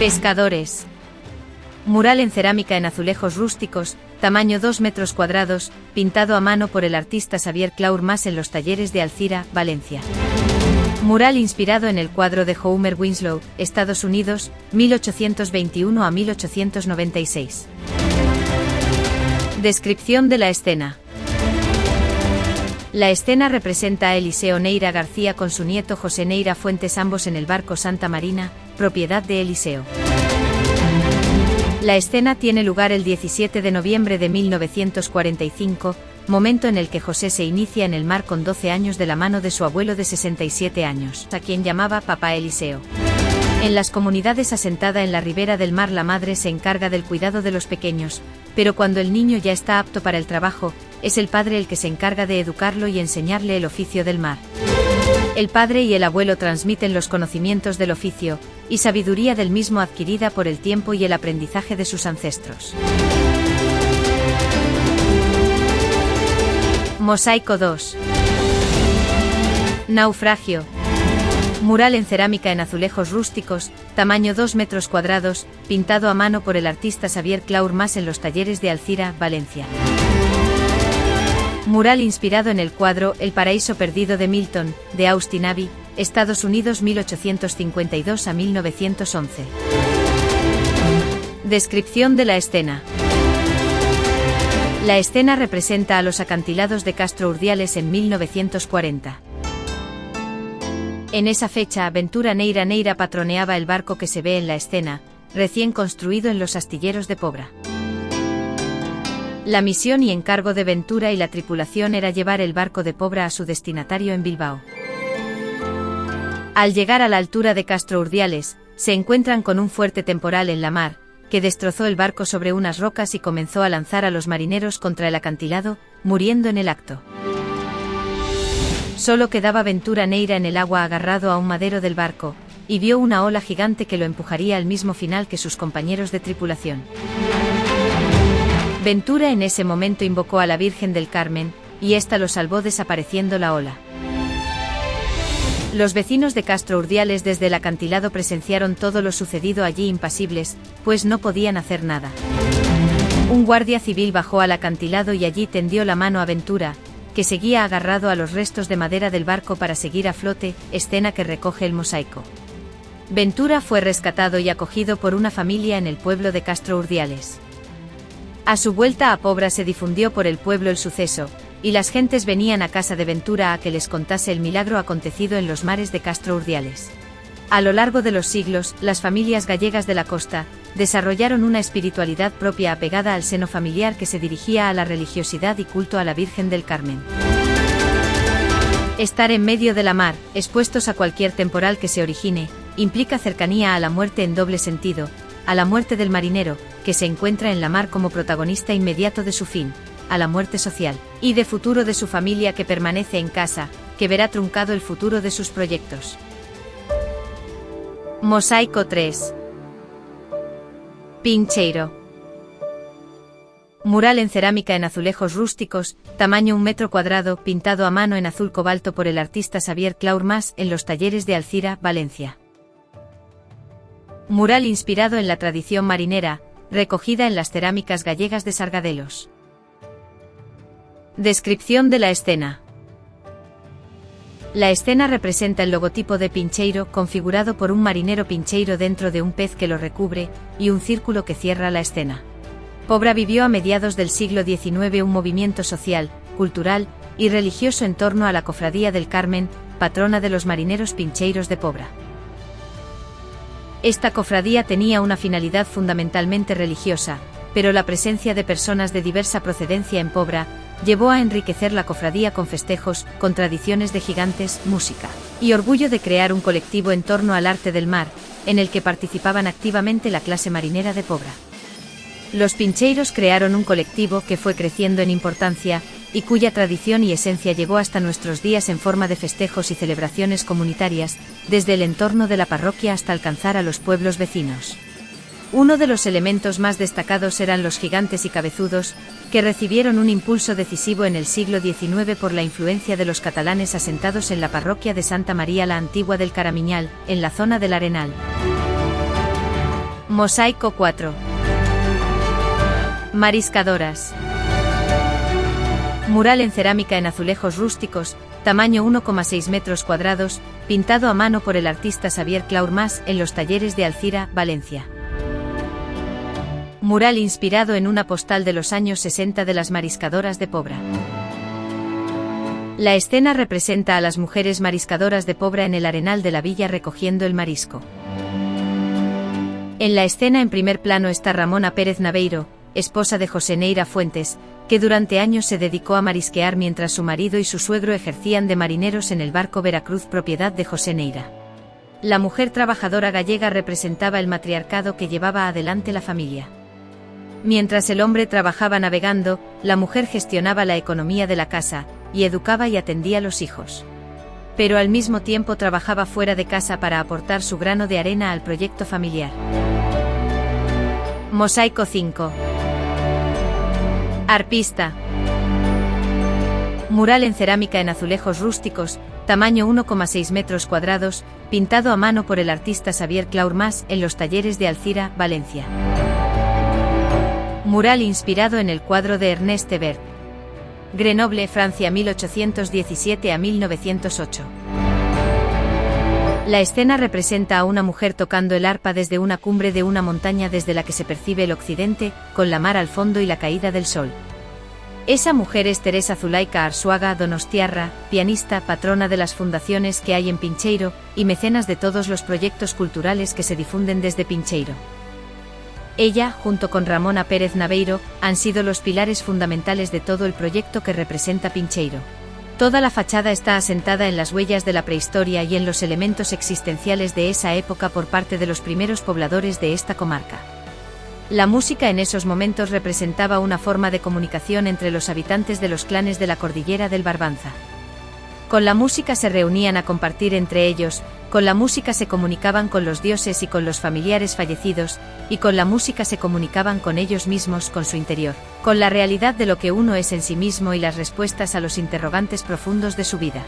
Pescadores. Mural en cerámica en azulejos rústicos, tamaño 2 metros cuadrados, pintado a mano por el artista Xavier Claur Mas en los talleres de Alcira, Valencia. Mural inspirado en el cuadro de Homer Winslow, Estados Unidos, 1821 a 1896. Descripción de la escena. La escena representa a Eliseo Neira García con su nieto José Neira Fuentes, ambos en el barco Santa Marina, propiedad de Eliseo. La escena tiene lugar el 17 de noviembre de 1945, momento en el que José se inicia en el mar con 12 años de la mano de su abuelo de 67 años, a quien llamaba Papá Eliseo. En las comunidades asentada en la ribera del mar, la madre se encarga del cuidado de los pequeños, pero cuando el niño ya está apto para el trabajo, es el padre el que se encarga de educarlo y enseñarle el oficio del mar. El padre y el abuelo transmiten los conocimientos del oficio y sabiduría del mismo adquirida por el tiempo y el aprendizaje de sus ancestros. Mosaico 2. Naufragio. Mural en cerámica en azulejos rústicos, tamaño 2 metros cuadrados, pintado a mano por el artista Xavier Claur Mas en los talleres de Alcira, Valencia. Mural inspirado en el cuadro El paraíso perdido de Milton, de Austin Abbey, Estados Unidos, 1852 a 1911. Descripción de la escena. La escena representa a los acantilados de Castro Urdiales en 1940. En esa fecha, Ventura Neira patroneaba el barco que se ve en la escena, recién construido en los astilleros de Pobra. La misión y encargo de Ventura y la tripulación era llevar el barco de Pobra a su destinatario en Bilbao. Al llegar a la altura de Castro Urdiales, se encuentran con un fuerte temporal en la mar, que destrozó el barco sobre unas rocas y comenzó a lanzar a los marineros contra el acantilado, muriendo en el acto. Solo quedaba Ventura Neira en el agua agarrado a un madero del barco, y vio una ola gigante que lo empujaría al mismo final que sus compañeros de tripulación. Ventura en ese momento invocó a la Virgen del Carmen, y ésta lo salvó desapareciendo la ola. Los vecinos de Castro Urdiales desde el acantilado presenciaron todo lo sucedido allí impasibles, pues no podían hacer nada. Un guardia civil bajó al acantilado y allí tendió la mano a Ventura, que seguía agarrado a los restos de madera del barco para seguir a flote, escena que recoge el mosaico. Ventura fue rescatado y acogido por una familia en el pueblo de Castro Urdiales. A su vuelta a Pobra se difundió por el pueblo el suceso, y las gentes venían a casa de Ventura a que les contase el milagro acontecido en los mares de Castro Urdiales. A lo largo de los siglos, las familias gallegas de la costa desarrollaron una espiritualidad propia apegada al seno familiar que se dirigía a la religiosidad y culto a la Virgen del Carmen. Estar en medio de la mar, expuestos a cualquier temporal que se origine, implica cercanía a la muerte en doble sentido, a la muerte del marinero, que se encuentra en la mar como protagonista inmediato de su fin, a la muerte social y de futuro de su familia que permanece en casa, que verá truncado el futuro de sus proyectos. Mosaico 3. Pincheiro. Mural en cerámica en azulejos rústicos, tamaño 1 metro cuadrado, pintado a mano en azul cobalto por el artista Xavier Claur Mas en los talleres de Alcira, Valencia. Mural inspirado en la tradición marinera, recogida en las cerámicas gallegas de Sargadelos. Descripción de la escena. La escena representa el logotipo de Pincheiro configurado por un marinero pincheiro dentro de un pez que lo recubre, y un círculo que cierra la escena. Pobra vivió a mediados del siglo XIX un movimiento social, cultural y religioso en torno a la Cofradía del Carmen, patrona de los marineros pincheiros de Pobra. Esta cofradía tenía una finalidad fundamentalmente religiosa, pero la presencia de personas de diversa procedencia en Pobra llevó a enriquecer la cofradía con festejos, con tradiciones de gigantes, música y orgullo de crear un colectivo en torno al arte del mar, en el que participaban activamente la clase marinera de Pobra. Los pincheiros crearon un colectivo que fue creciendo en importancia, y cuya tradición y esencia llegó hasta nuestros días en forma de festejos y celebraciones comunitarias, desde el entorno de la parroquia hasta alcanzar a los pueblos vecinos. Uno de los elementos más destacados eran los gigantes y cabezudos, que recibieron un impulso decisivo en el siglo XIX por la influencia de los catalanes asentados en la parroquia de Santa María la Antigua del Caramiñal, en la zona del Arenal. Mosaico 4. Mariscadoras. Mural en cerámica en azulejos rústicos, tamaño 1,6 metros cuadrados, pintado a mano por el artista Xavier Claurmas en los talleres de Alcira, Valencia. Mural inspirado en una postal de los años 60 de las mariscadoras de Pobra. La escena representa a las mujeres mariscadoras de Pobra en el arenal de la villa recogiendo el marisco. En la escena en primer plano está Ramona Pérez Naveiro, esposa de José Neira Fuentes, que durante años se dedicó a marisquear mientras su marido y su suegro ejercían de marineros en el barco Veracruz propiedad de José Neira. La mujer trabajadora gallega representaba el matriarcado que llevaba adelante la familia. Mientras el hombre trabajaba navegando, la mujer gestionaba la economía de la casa, y educaba y atendía a los hijos. Pero al mismo tiempo trabajaba fuera de casa para aportar su grano de arena al proyecto familiar. Mosaico 5. Arpista. Mural en cerámica en azulejos rústicos, tamaño 1,6 metros cuadrados, pintado a mano por el artista Xavier Claurmas en los talleres de Alcira, Valencia. Mural inspirado en el cuadro de Ernest Thebert. Grenoble, Francia 1817 a 1908. La escena representa a una mujer tocando el arpa desde una cumbre de una montaña desde la que se percibe el occidente, con la mar al fondo y la caída del sol. Esa mujer es Teresa Zulaika Arzuaga Donostiarra, pianista, patrona de las fundaciones que hay en Pincheiro, y mecenas de todos los proyectos culturales que se difunden desde Pincheiro. Ella, junto con Ramona Pérez Naveiro, han sido los pilares fundamentales de todo el proyecto que representa Pincheiro. Toda la fachada está asentada en las huellas de la prehistoria y en los elementos existenciales de esa época por parte de los primeros pobladores de esta comarca. La música en esos momentos representaba una forma de comunicación entre los habitantes de los clanes de la cordillera del Barbanza. Con la música se reunían a compartir entre ellos, con la música se comunicaban con los dioses y con los familiares fallecidos, y con la música se comunicaban con ellos mismos, con su interior, con la realidad de lo que uno es en sí mismo y las respuestas a los interrogantes profundos de su vida.